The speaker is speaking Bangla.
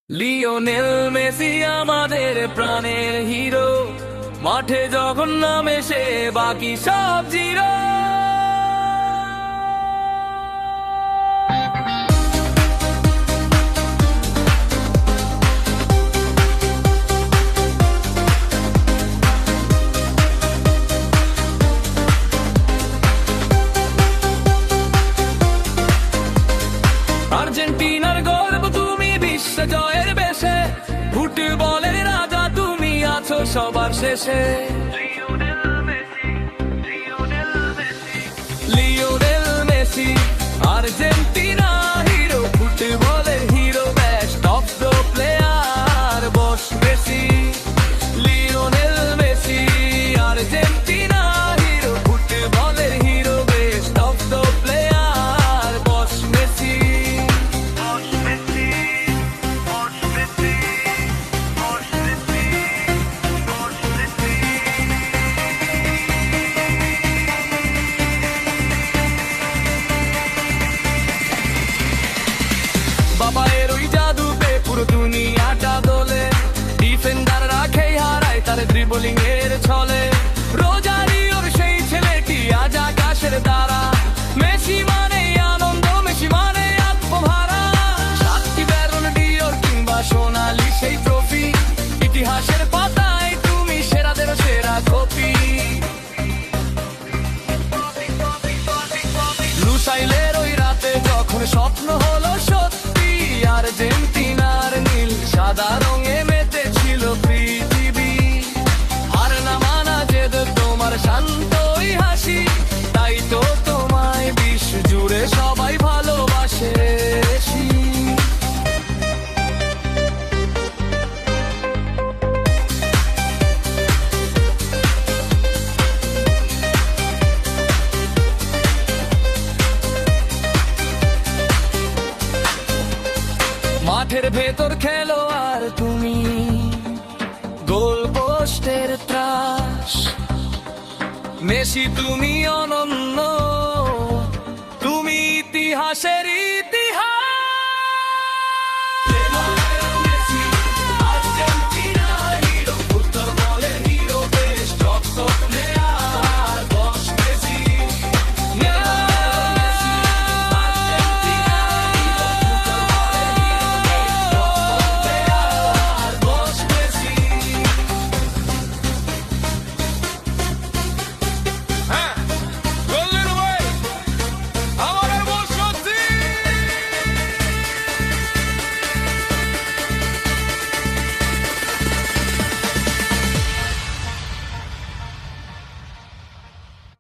লিওনেল মেসি আমাদের প্রাণের হিরো, মাঠে যখন নামে সে বাকি সব জিরো। আর্জেন্টিনার গর্ব তুমি, বিশ্ব জয়ের বেশে, ফুটবলের রাজা তুমি আছো সবার শেষে। লিওনেল মেসি আর্জেন্টিনা হিরো, ফুটবলের hero, best of the player boss Messi. Lionel Messi Argentina hero, ফুটবলের hero, best of the player boss Messi. বাবায়ের ওই জাদুতে পুরো দুনিয়াটা দোলে, ডিফেন্ডার রাখেই হারায় তার ড্রিবলিং এর ছলে। রোজারিওর সেই ছেলেটি আজ আকাশের তারা, মেসি মানে আনন্দ, মেসি মানে আত্মভারা। সাতটি ব্যালন ডিওর কিংবা সোনালি সেই ট্রফি, ইতিহাসের পাতায় তুমি সেরাদের সেরা কপি। লুসাইলের ওই রাতে যখন স্বপ্ন হলো সত্যি, আর্জেন্টিনার নীল সাদা রঙে মেতেছিল পৃথিবী। আর না মানা জেদ তোমার শান্তই হাসি, তাই তো তোমায় বিশ্ব জুড়ে সবাই ভালোবাসে। মাঠের ভেতর খেলো আর তুমি, গোল পোস্টের ত্রাস, মেসি তুমি অনন্য, তুমি ইতিহাসের